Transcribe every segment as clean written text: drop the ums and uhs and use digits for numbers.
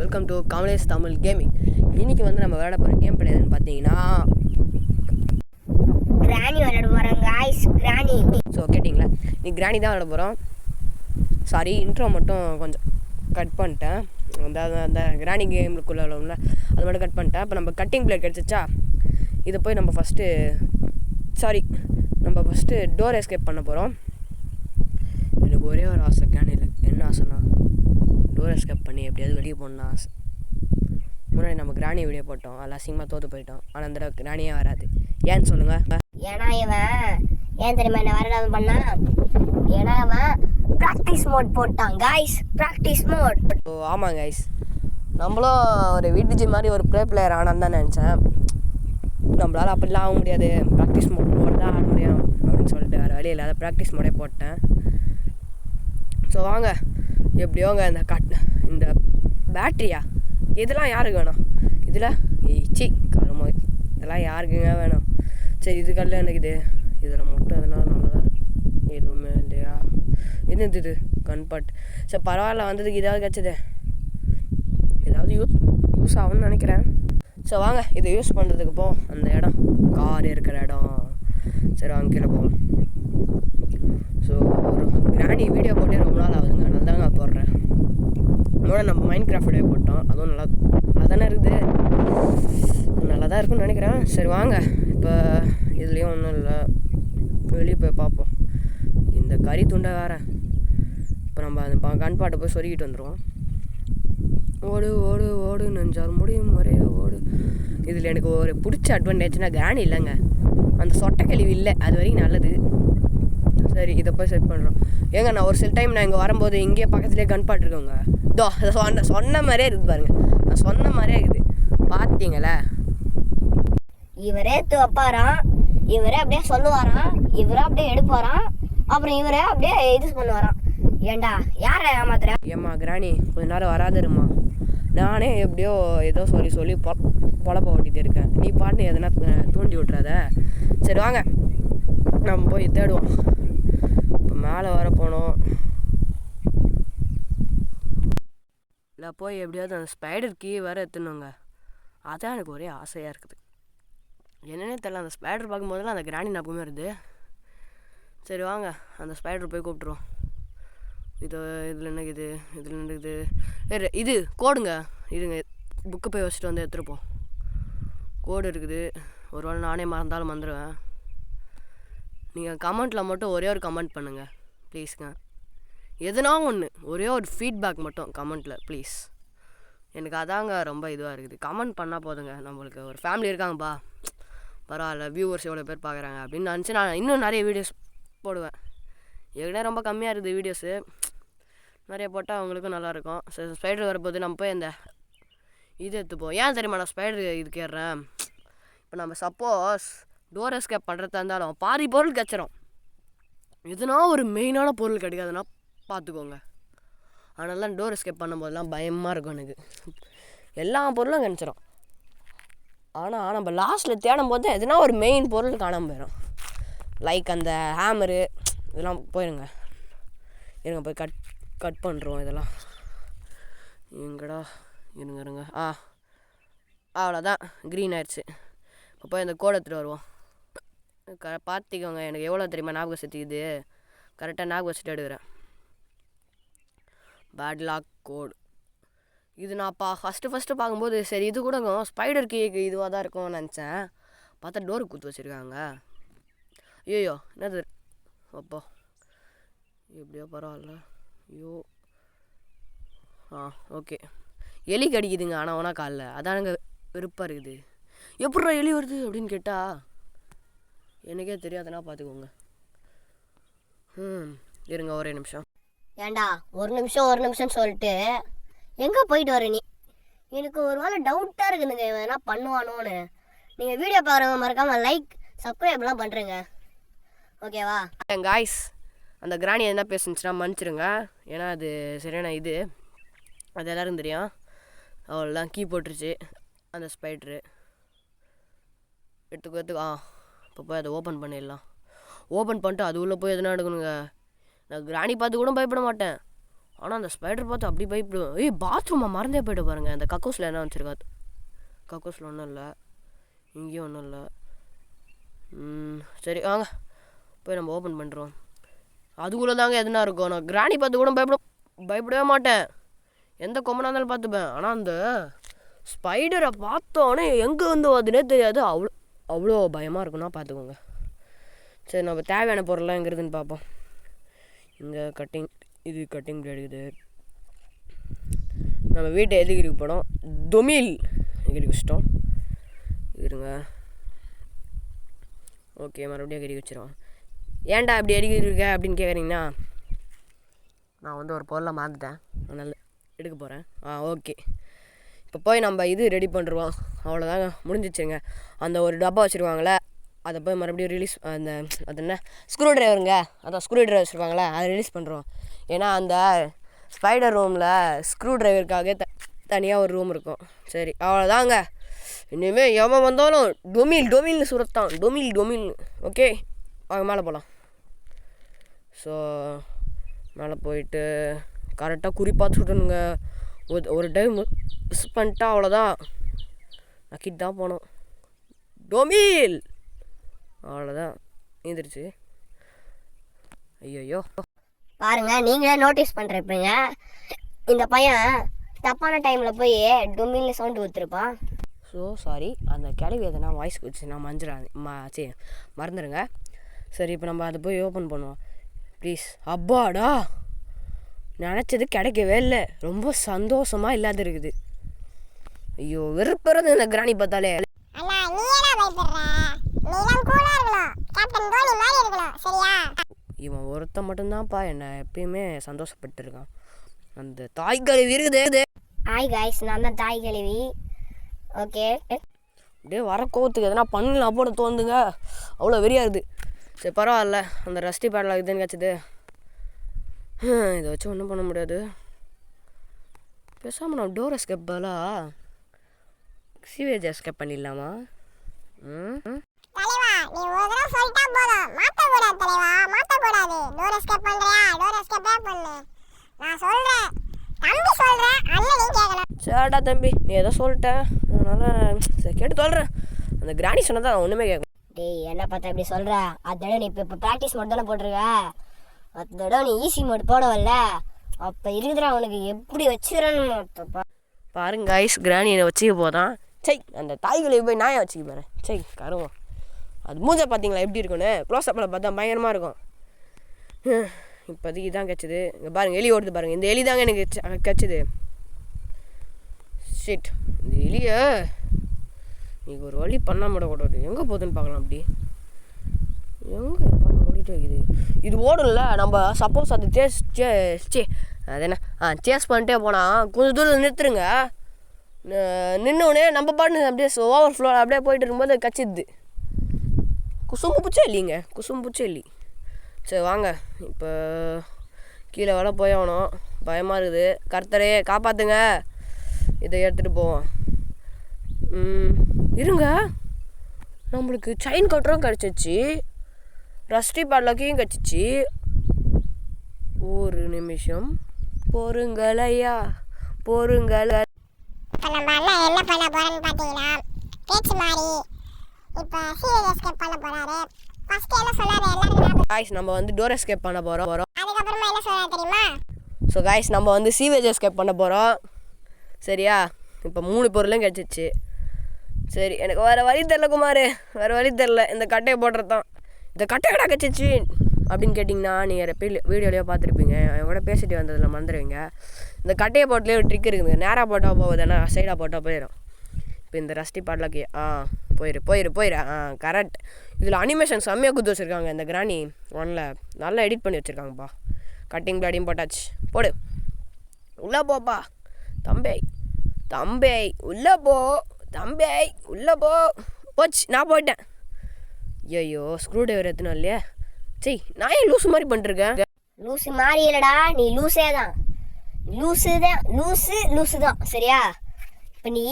Welcome to Kamlesh Tamil gaming. இன்றைக்கி வந்து நம்ம விளையாட போகிற கேம் பிளே எதுன்னு பார்த்தீங்கன்னா கிராணி விளையாட போகிறோம் காய்ஸ். கிராணி கேட்டிங்களா, நீ கிராணி தான் விளையாட போகிறோம். சாரி, இன்ட்ரோ மட்டும் கொஞ்சம் கட் பண்ணிட்டேன். அந்த கிராணி கேமுக்குள்ளே உள்ளவங்கள அது மட்டும் கட் பண்ணிட்டேன். இப்போ நம்ம கட்டிங் பிளேட் கிடச்சிச்சா, இதை போய் நம்ம ஃபஸ்ட்டு டோர் எஸ்கேப் பண்ண போகிறோம். எனக்கு ஒரே ஒரு ஆசை கிராணியில். என்ன ஆசைன்னா, டோர் எஸ்கேப் பண்ணி எப்படியாவது வெளியே போகணுன்னு ஆசை. முன்னாடி நம்ம கிராணி வீடியோ போட்டோம், அதில் அசிங்கமாக தோற்று போயிட்டோம். ஆனால் அந்த கிராணியே வராது. ஏன்னு சொல்லுங்கள். ஏன்னா இவன் ஏன் தெரியுமா என்ன வரலாம பண்ணா? ஏன்னா அவன் ப்ராக்டிஸ் மோட் போட்டான் காய்ஸ். Practice mode. ஸோ ஆமாம் காய்ஸ், நம்மளும் ஒரு விடிஜி மாதிரி ஒரு ப்ளே பிளேயர் ஆனான்னு தான் நினச்சேன். நம்மளால் அப்படிலாம் ஆக முடியாது, ப்ராக்டிஸ் மோட் தான் ஆட முடியும் அப்படின்னு சொல்லிட்டு வேறு வழி இல்லாத ப்ராக்டிஸ் மோடே போட்டேன். ஸோ வாங்க, எப்படியோங்க இந்த பேட்ரியா இதெல்லாம் யாருக்கு வேணும்? இதில் கருமோ, இதெல்லாம் யாருக்குங்க வேணும்? சரி, இதுக்கல்ல எனக்கு இதில் மட்டும் அதெல்லாம் நல்லதா எதுவுமே இல்லையா? இது கன்பாட். சரி பரவாயில்ல, வந்ததுக்கு இதாவது கிடச்சிது, ஏதாவது யூஸ் ஆகும்னு நினைக்கிறேன். ஸோ வாங்க, இதை யூஸ் பண்ணுறதுக்கு போவோம். அந்த இடம் கார் இருக்கிற இடம். சரி வாங்க கீழே போவோம். ஸோ ஒரு கிராணி வீடியோ போட்டே ரொம்ப நாள் ஆகுதுங்க, நல்லா தாங்க போடுறேன். அதோட நம்ம மைண்ட் கிராஃப்ட் வீடியோ போட்டோம், அதுவும் நல்லா தானே இருக்குது, நல்லா தான் இருக்குன்னு நினைக்கிறேன். சரி வாங்க, இப்போ இதுலேயும் ஒன்றும் இல்லை, வெளியே போய் பார்ப்போம். இந்த கறி துண்டை வேறு இப்போ நம்ம அந்த கன்பாட்டை போய் சொருகிட்டு வந்துடுவோம். ஓடு ஓடு ஓடு நெஞ்சால் முடியும் ஒரே ஓடு. இதில் எனக்கு ஒரு பிடிச்ச அட்வான்டேஜ்னா கிராணி இல்லைங்க, அந்த சொட்டை கழிவு இல்லை, அது வரைக்கும் நல்லது. சரி, இதை போய் செட் பண்ணுறோம். ஏங்க, நான் ஒரு சில டைம் நான் இங்கே வரும்போது இங்கேயே பக்கத்துலேயே கன்பாட் இருக்கோங்க. இதோ சொன்ன மாதிரியே இருக்குது பாருங்க, நான் சொன்ன மாதிரியே இருக்குது, பார்த்தீங்களே. இவரே வைப்பாராம், இவரே அப்படியே சொல்லுவாராம், இவரே அப்படியே எடுப்பாராம், அப்புறம் இவரே அப்படியே இது பண்ணுவாராம். ஏண்டா யாரை ஏமாத்துற? ஏம்மா கிராணி, கொஞ்ச நேரம் வராதுருமா, நானே எப்படியோ ஏதோ சொல்லி பொழப்ப ஓட்டிகிட்டு இருக்கேன், நீ பாட்டு எதனா தூண்டி விட்றாத. சரி வாங்க, நம்ம போய் தேடுவோம். இப்போ மேலே வர போனோம், இல்லை போய் எப்படியாவது அந்த ஸ்பைடர் கீ வேறு எடுத்துணுங்க. அதான் எனக்கு ஒரே ஆசையாக இருக்குது. என்னன்னே தெரியல, அந்த ஸ்பைடர் பார்க்கும்போதெல்லாம் அந்த கிராணி ஞாபகமே வருது. சரி வாங்க, அந்த ஸ்பைடர் போய் கூப்பிட்ருவோம். இதில் என்ன இருக்குது? இது கோடுங்க, இதுங்க புக்கு போய் வச்சுட்டு வந்து எடுத்துருப்போம். கோடு இருக்குது, ஒரு வேளை நானே மறந்தாலும் மறந்துடுவேன். நீங்கள் கமெண்ட்டில் மட்டும் ஒரே ஒரு கமெண்ட் பண்ணுங்கள் ப்ளீஸுங்க. எதுனா ஒன்று, ஒரே ஒரு ஃபீட்பேக் மட்டும் கமெண்ட்டில் ப்ளீஸ். எனக்கு அதாங்க ரொம்ப இதுவாக இருக்குது. கமெண்ட் பண்ணால் போதுங்க, நம்மளுக்கு ஒரு ஃபேமிலி இருக்காங்கப்பா, பரவாயில்ல, வியூவர்ஸ் எவ்வளோ பேர் பார்க்குறாங்க அப்படின்னு நினச்சி நான் இன்னும் நிறைய வீடியோஸ் போடுவேன். ஏற்கனவே ரொம்ப கம்மியாக இருக்குது வீடியோஸு, நிறைய போட்டால் அவங்களுக்கும் நல்லாயிருக்கும். சரி, ஸ்பைடர் வரப்போது நம்ம போய் அந்த இது எடுத்துப்போம். ஏன் தெரியுமா நான் ஸ்பைடர் இதுக்கு ஏறுறேன்? இப்போ நம்ம சப்போஸ் டோர் எஸ்கேப் பண்ணுறதா இருந்தாலும் பாதி பொருள் கிடச்சிரும், எதுனா ஒரு மெயினான பொருள் கிடைக்காதுன்னா பார்த்துக்கோங்க. அதனால தான் டோர் எஸ்கேப் பண்ணும்போதெல்லாம் பயமாக இருக்கும் எனக்கு. எல்லா பொருளும் கிடச்சிரும், ஆனால் நம்ம லாஸ்ட்டில் தேடும் போது எதுனா ஒரு மெயின் பொருள் காணாமல் போயிடும். லைக் அந்த ஹேமரு இதெல்லாம் போயிருங்க. போய் கட் பண்ணுறோம். இதெல்லாம் எங்கடா இருங்க. அவ்வளோதான், க்ரீன் ஆயிடுச்சு. இப்போ போய் அந்த கோடை எடுத்துகிட்டு வருவோம். பார்த்திக்கோங்க, எனக்கு எவ்வளோ தெரியுமா ஞாபகம் சக்தி, கரெக்டாக ஞாபகம் வச்சுட்டு எடுக்கிறேன். பேட் லாக் கோடு இது. நான் ஃபஸ்ட்டு பார்க்கும்போது சரி இது கூட ஸ்பைடர் கேக்கு இதுவாக தான் இருக்கும்னு நினச்சேன். பார்த்தா டோருக்கு குத்து வச்சுருக்காங்க. ஐயோ என்னது அப்போ, எப்படியோ பரவாயில்ல. ஐயோ ஓகே, எலி கடிக்குதுங்க, ஆனால் ஒன்றா காலில், அதானுங்க வெறுப்பாக இருக்குது. எப்பட்றா எலி வருது அப்படின்னு கேட்டால் எனக்கே தெரியாதுன்னா பார்த்துக்கோங்க. இருங்க ஒரே நிமிஷம். ஏண்டா ஒரு நிமிஷம் சொல்லிட்டு எங்கே போயிட்டு வர நீ? எனக்கு ஒரு வேளை டவுட்டாக இருக்குதுங்க, எதனா பண்ணுவானோன்னு. நீங்கள் வீடியோ பார்க்குறவங்க மறக்காமல் லைக் சப்ஸ்கிரைப்லாம் பண்ணுறேங்க, ஓகேவா? காய்ஸ், அந்த கிராணி எதனா பேசுனுச்சுன்னா மன்னிச்சிருங்க, ஏன்னா அது சரியான இது, அது எல்லோரும் தெரியும். அவ்வளோதான், கீ போட்டுருச்சு அந்த ஸ்பைட்ரு. எடுத்துக்கு இப்போ போய் அதை ஓப்பன் பண்ணிடலாம். ஓப்பன் பண்ணிட்டு அது உள்ளே போய் எதுனா எடுக்கணுங்க. நான் கிராணி பார்த்து கூட பயப்பட மாட்டேன், ஆனால் அந்த ஸ்பைடர் பார்த்து அப்படி பயப்படுவோம். பாத்ரூமை மறந்தே போய்ட்டு பாருங்கள். அந்த கக்கோஸில் என்ன வச்சுருக்காது? கக்கோஸில் ஒன்றும் இல்லை, இங்கேயும் ஒன்றும் இல்லை. சரி வாங்க போய் நம்ம ஓப்பன் பண்ணுறோம். அதுக்குள்ளே தாங்க எதுனா இருக்கும். நான் கிராணி பார்த்து கூட பயப்படவே மாட்டேன், எந்த கொம்பனாக இருந்தாலும் பார்த்துப்பேன். ஆனால் அந்த ஸ்பைடரை பார்த்தோன்னே எங்கே வந்து அதுனே தெரியாது, அவ்வளோ பயமாக இருக்குன்னா பார்த்துக்கோங்க. சரி நம்ம தேவையான பொருள்லாம் எங்கே இருக்குதுன்னு பார்ப்போம். இங்கே இது கட்டிங் பிளேடு. இது நம்ம வீட்டை எதுக்கு இருக்கு படம் டொமில் எங்களுக்கு இஷ்டம் இருங்க. ஓகே மறுபடியும் கறி வச்சிடும். ஏன்டா இப்படி அடிக்கிட்டு அப்படின்னு கேட்குறீங்கன்னா, நான் வந்து ஒரு பொருளை மறந்துட்டேன், அதனால் எடுக்க போகிறேன். ஓகே இப்போ போய் நம்ம இது ரெடி பண்ணுறோம். அவ்வளோதாங்க, முடிஞ்சிச்சுங்க. அந்த ஒரு டப்பா வச்சுருவாங்களே, அதை போய் மறுபடியும் ரிலீஸ் அது என்ன ஸ்க்ரூ ட்ரைவருங்க, அதான் ஸ்க்ரூ ட்ரைவர் வச்சுருவாங்களே, அதை ரிலீஸ் பண்ணுறோம். ஏன்னா அந்த ஸ்பைடர் ரூமில் ஸ்க்ரூ ட்ரைவருக்காக தனியாக ஒரு ரூம் இருக்கும். சரி அவ்வளோதாங்க. இனிமேல் எவன் வந்தாலும் டொமில்னு சுரத்தான், டொமில். ஓகே வாங்க மேலே போகலாம். ஸோ மேலே போயிட்டு கரெக்டாக குறிப்பாக சுடணுங்க. ஒரு டைம் மிஸ் பண்ணிட்டா அவ்வளோதான், நக்கிட்டு தான் போனோம். டொமில் அவ்வளோதான் நீந்துருச்சு. ஐயோ பாருங்க, நீங்களே நோட்டீஸ் பண்ணுறப்பீங்க, இந்த பையன் தப்பான டைமில் போய் டொமில்னு சவுண்டு ஊற்றுருப்பான். ஸோ சாரி, அந்த கிளவி எதனா வாய்ஸ் வச்சு நான் மறந்துடுங்க. சரி இப்போ நம்ம அதை போய் ஓப்பன் பண்ணுவோம் ப்ளீஸ். அப்பாடா, நினச்சது கிடைக்கவே இல்லை, ரொம்ப சந்தோஷமாக இல்லாத இருக்குது. ஐயோ வெறுப்புறது இந்த கிராணி பார்த்தாலே. இவன் ஒருத்தன் மட்டும்தான்ப்பா என்னை எப்பயுமே சந்தோஷப்பட்டுருக்கான். அந்த தாய் கழுவி இருக்குது. ஹாய் காய்ஸ், நான் தான் தாய் கழுவி. ஓகே அப்படியே வர கோவத்துக்கு எதனா பண்ணலாம் போட தோணுதுங்க, அவ்வளோ வெறியாக இருக்குது. சரி பரவாயில்ல, அந்த ரஸ்டி பேடலாம் இதுன்னு கிடச்சிது, இதை வச்சு ஒன்றும் பண்ண முடியாது. பேசாமல் நான் டோர் எஸ்கேப் பதிலாக சீவேஜ் எஸ்கேப் பண்ணிடலாமா? சரிடா தம்பி, நீ எதோ சொல்லிட்டேன், அதனால் சரி கேட்டு சொல்கிறேன். அந்த கிராணி சொன்னதான் ஒன்றுமே கேட்கும். டேய் என்ன பார்த்தா இப்படி சொல்கிற? அதோட நீ இப்போ ப்ராக்டிஸ் மோட் தானே போட்டிருக்க, அதோட நீ ஈஸி மோட் போடவில்ல, அப்போ இருக்குதுடா உனக்கு எப்படி வச்சுக்கிறேன்னு பாருங்க காய்ஸ், கிராணி என்னை வச்சுக்க போதான். அந்த தாய்களை போய் நாயை வச்சுக்க போகிறேன். கருவோம் அது மூஞ்சை பார்த்தீங்களா எப்படி இருக்குன்னு? க்ளோஸ்அப்பில் பார்த்தா பயங்கரமாக இருக்கும். இப்போதைக்கு தான் கிடச்சிது. இங்கே பாருங்கள், எலி ஓடுது பாருங்கள். இந்த எலி தாங்க எனக்கு கிடச்சிது. ஷிட், இந்த எலியை நீங்கள் ஒரு வழி பண்ண விடக்கூடாது. எங்கே போகுதுன்னு பார்க்கலாம். அப்படி எங்கே பார்க்க ஓடிட்டு வைக்குது. இது ஓடும்ல, நம்ம சப்போஸ் அது அது என்ன சேஸ் பண்ணிட்டே போனால் கொஞ்சம் தூரம் நிறுத்துருங்க. நின்னோடனே நம்ம பாட்டு அப்படியே ஓவர் ஃப்ளோ அப்படியே போயிட்டு இருக்கும்போது கச்சிடுது. குசும்பு பூச்சி இல்லி. சரி வாங்க, இப்போ கீழே வேலை போய் ஆகணும், பயமாக இருக்குது. கர்த்தரே காப்பாற்றுங்க, இதை எடுத்துகிட்டு போவோம். இருங்க, நம்மளுக்கு செயின் கட்டுறோம் கிடச்சிச்சு, ரஸ்டி பாட்லாக்கையும் கிடச்சிச்சு. ஒரு நிமிஷம் பொறுங்களையா பொறுங்கள. இப்போ நம்ம அண்ணன் என்ன பண்ண போறேன்னு பார்த்தீங்கன்னா, பேச்சு மாறி இப்போ சீரியல் எஸ்கேப் பண்ண போறாரு. ஃபர்ஸ்ட் என்ன சொன்னாரு எல்லாரும் गाइस, நம்ம வந்து டோர் எஸ்கேப் பண்ண போறோம். அதுக்கப்புறமா என்ன சொன்னாரு தெரியுமா? ஸோ गाइस, நம்ம வந்து சீவேஜ் எஸ்கேப் பண்ண போகிறோம். சரியா? இப்போ 3 பொருளும் கிடச்சிச்சு. சரி, எனக்கு வேறு வழி தெரில குமார், வேறு வழி தெரில. இந்த கட்டையை போடுறது தான். இந்த கட்டை கடை கிடச்சிச்சு அப்படின்னு கேட்டிங்கன்னா, நீங்கள் வீடியோலையோ பார்த்துருப்பீங்க, என் கூட பேசிட்டு வந்ததில் மறந்துடுவீங்க. இந்த கட்டையை போட்டுலேயே ஒரு ட்ரிக் இருக்குதுங்க. நேராக போட்டால் போகுது, ஆனால் சைடாக போட்டால் போயிடும். இப்போ இந்த ரஸ்டி பாட்லாக்கி போயிரு. கரெக்ட். இதில் அனிமேஷன் செம்மையாக குத்து வச்சுருக்காங்க. இந்த கிராணி 1ல் நல்லா எடிட் பண்ணி வச்சுருக்காங்கப்பா. கட்டிங் பிளாடியும் போட்டாச்சு. போடு, உள்ளே போப்பா தம்பி, உள்ளே போ போச்சு. நான் போயிட்டேன். ஐயோ, ஸ்க்ரூ ட்ரைவர் எத்தனை இல்லையா? நான் ஏன் லூஸு மாதிரி பண்ணிருக்கேன்? லூஸு மாதிரி இல்லைடா, நீ லூஸே தான். லூஸு தான் சரியா? இப்போ நீ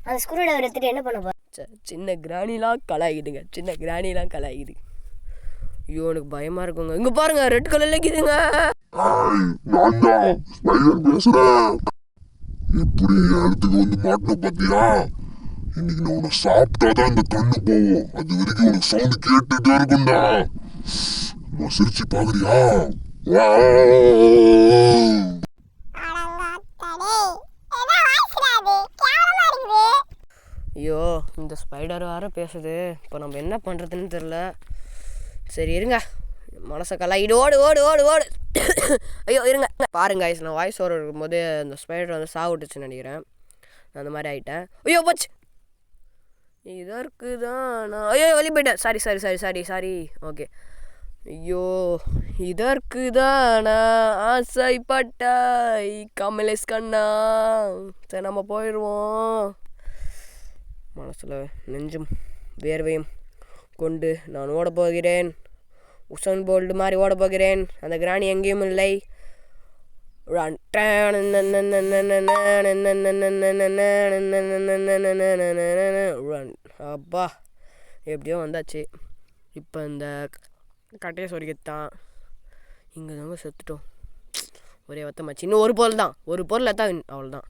அந்த ஸ்க்ரூ ட்ரைவர் எடுத்துட்டு என்ன பண்ண போற? சின்ன கிராணிலாம் கலாயிடுங்க. ஐயோ எனக்கு பயமாக இருக்குங்க. இங்கே பாருங்க ரெட் கலர்ல இருக்குதுங்க. நான் தான் ஸ்பைடர் பேசுறேன். எப்படி இடத்துக்கு வந்து மாட்டோம் பாத்தியா? இன்னைக்கு நான் உன்னை சாப்பிட்டாதான் இந்த கண்ணு போவோம். அது வரைக்கும் உனக்கு சவுண்ட் கேட்டுட்டே இருக்கும்டா. நான் சிரிச்சு பாக்குறியா? ஐயோ இந்த ஸ்பைடர் வேறு பேசுது. இப்போ நம்ம என்ன பண்ணுறதுன்னு தெரில. சரி இருங்க, மனசை கலாயிடு. ஓடு ஓடு ஓடு ஓடு. ஐயோ இருங்க பாருங்க guys, நான் வாய்ஸ் ஓவர் இருக்கும்போது அந்த ஸ்பைடர் வந்து சாவிட்டுச்சுன்னு நினைக்கிறேன். நான் அந்த மாதிரி ஆகிட்டேன். ஐயோ போச்சு. இதற்கு தான் நான் ஐயோ வெளியே போயிட்டேன். Sorry sorry sorry sorry sorry okay. ஐயோ இதற்கு தான் நான் ஆசைப்பட்டாய் கமலேஷ் கண்ணா. சரி நம்ம போயிடுவோம். மனசில் நெஞ்சும் வேர்வையும் கொண்டு நான் ஓட போகிறேன். உசன் போல்டு மாதிரி ஓட போகிறேன். அந்த கிராணி எங்கேயும் இல்லை. அப்பா எப்படியோ வந்தாச்சு. இப்போ இந்த கட்டையை சொரிக்கத்தான். இங்கே தாங்க செத்துட்டோம். ஒரே வத்தமாச்சு. இன்னும் ஒரு பொருள் தான், ஒரு பொருள் தான், அவ்வளோதான்.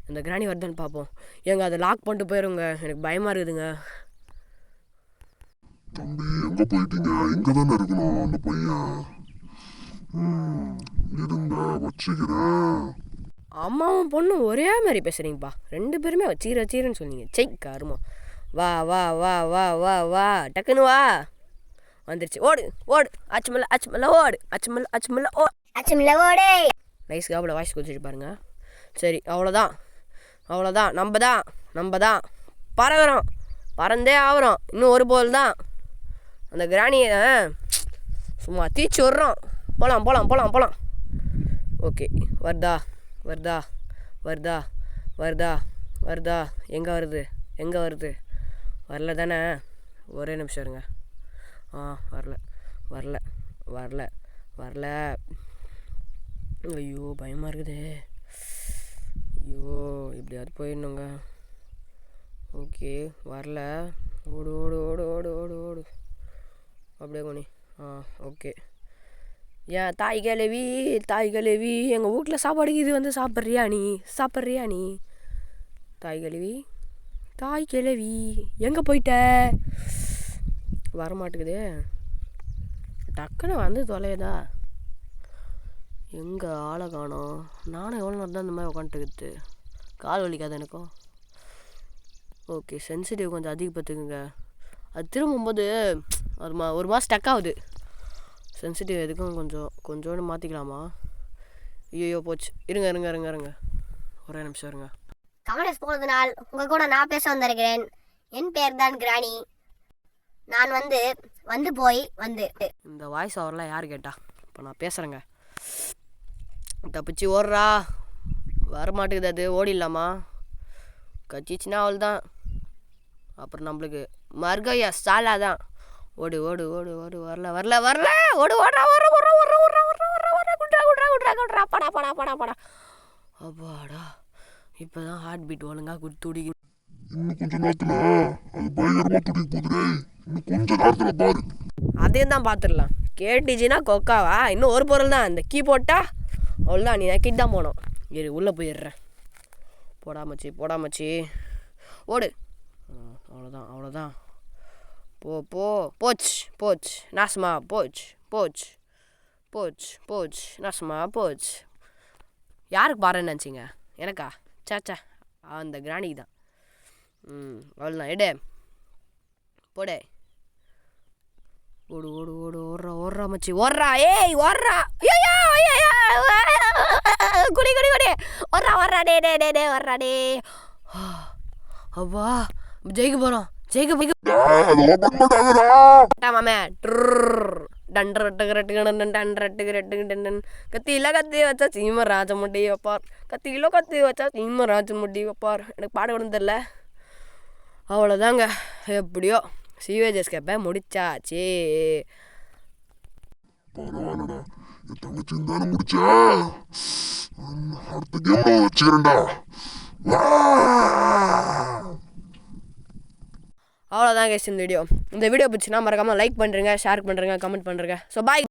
அந்த கிராணி வருதான்னு பார்ப்போம். ஏங்க அதை லாக் பண்ணிட்டு போயிடுங்க, எனக்கு பயமாக இருக்குதுங்க. தம்பி எங்க போயிட்டீங்க? இங்க தானே இருக்கணும் அந்த பையன். இருங்க வச்சுக்கிறேன். அம்மாவும் பொண்ணும் ஒரே மாதிரி பேசுகிறீங்கப்பா. ரெண்டு பேருமே வச்சீர வச்சீரன்னு சொன்னீங்க. செய் காருமா. வா வா வா வா வா வா டக்குன்னு வா. வந்துருச்சு. ஓடு ஓடு அச்சுமல்ல அச்சுமல்ல ஓடு அச்சுமல்ல அச்சுமல்ல ஓ அச்சமில்ல ஓடே. நைஸ் காப்பில் வாய்ஸ் கொடுத்துட்டு பாருங்க. சரி அவ்வளோதான் அவ்வளோதான். நம்ம தான் பறக்கிறோம், பறந்தே ஆகிறோம். இன்னும் ஒரு போல் தான். அந்த கிராணியை சும்மா தீச்சு விட்றோம். போகலாம் போகலாம் போகலாம் போகலாம். ஓகே வருதா வருதா வருதா வருதா வருதா. எங்கே வருது எங்கே வருது? வரல தானே? ஒரே நிமிஷம் இருங்க. வரல வரல வரல வரல. ஐயோ பயமாக இருக்குதே. ஐயோ இப்படியாவது போயிடணுங்க. ஓகே வரல. ஓடு ஓடு ஓடு ஓடு ஓடு ஓடு அப்படியே கோணி. ஓகே. ஏன் தாய் கிழவி எங்கள் வீட்டில் சாப்பாடு இது வந்து சாப்பிட்றியா நீ? தாய் கிழவி எங்கே போயிட்ட? வரமாட்டேங்குதே. டக்குன்னு வந்து தொலையதா. எங்கே ஆளை காணோம். நானும் எவ்வளோ நேரம் தான் இந்த மாதிரி உட்காந்துட்டு கால் வலிக்காது எனக்கும். ஓகே சென்சிட்டிவ் கொஞ்சம் அதிகப்படுத்துக்குங்க. அது திரும்பும்போது அது ஒரு மாதம் ஸ்டக் ஆகுது. சென்சிட்டிவ் எதுக்கும் கொஞ்சோண்டு மாற்றிக்கலாமா? ஐயோ போச்சு. இருங்க ஒரே நிமிஷம் இருங்க. கமலேஷ் போனதுனால் உங்கள் கூட நான் பேச வந்திருக்கிறேன். என் பேர் தான் கிராணி. நான் வந்து போய் இந்த வாய்ஸ் ஓவர்லாம் யார் கேட்டா? இப்போ நான் பேசுகிறேங்க. தப்பிச்சு ஓடுறா. வரமாட்டேங்குது. அது ஓடிடலாமா? கச்சிச்சுன்னா அவள் தான். அப்புறம் நம்மளுக்கு மர்கையா சாலா தான். ஓடு ஓடு ஓடு ஓடு வரல வரல வரல ஓடு ஓடுறா ஓடுற ஓடுற ஓடுற ஓடுற ஓடுற ஓடுற ஓடுற குட்ரா குட்ரா குட்ரா குட்ரா படா படா படா படா. அப்பாடா இப்போ தான் ஹார்ட் பீட் ஒழுங்காக துடிக்கும். இன்னும் கொஞ்ச நேரத்துல அது பயங்கரமா துடிக்க போகுது. இன்னும் கொஞ்ச நேரத்துல பாரு. அதையும் தான் பார்த்துடலாம். கேட்டுச்சுன்னா கொக்காவா? இன்னும் ஒரு பொருள் தான். இந்த கீ போட்டா அவ்வளோதான். நீ நக்கிட்டு தான் போனோம். இரு உள்ளே போயிடுறேன். போடாமச்சி ஓடு. அவ்வளோதான். போச்சு நாசமா போச்சு நாசமா போச்சு. யாருக்கு பாருன்னு நினச்சிங்க? எனக்கா? சாச்சா அந்த கிராணிக்கு தான். அவ்வளோதான். எடே போடே. ஓடு ஓடு ஓடு ஓடுறா மச்சி ஓடுறா. ஏய் ஓடுறா. குடி ஓடுறா டே ஓடுறா டே. அப்பா ஜெயிக்க போகிறோம். மாமே கத்தியில கத்தி வச்சா சீமராஜ முடி வைப்பார். கத்தி வச்சா சீமராஜ முடி வைப்பார். எனக்கு பாட ஒன்றும் தெரில. அவ்வளோதாங்க. எப்படியோ சிவேஜஸ் கேப்ப முடிச்சாச்சு. பரவாயில்லடா, என் தங்கச்சி தானே முடிச்சா. அடுத்த கேம்ல வச்சுக்கிறேன்டா. அவ்வளோதான் கைஸ் இந்த வீடியோ பிடிச்சினா மறக்காமல் லைக் பண்ணுறேங்க, ஷேர் பண்ணுறேங்க, கமெண்ட் பண்ணுறேங்க. So bye.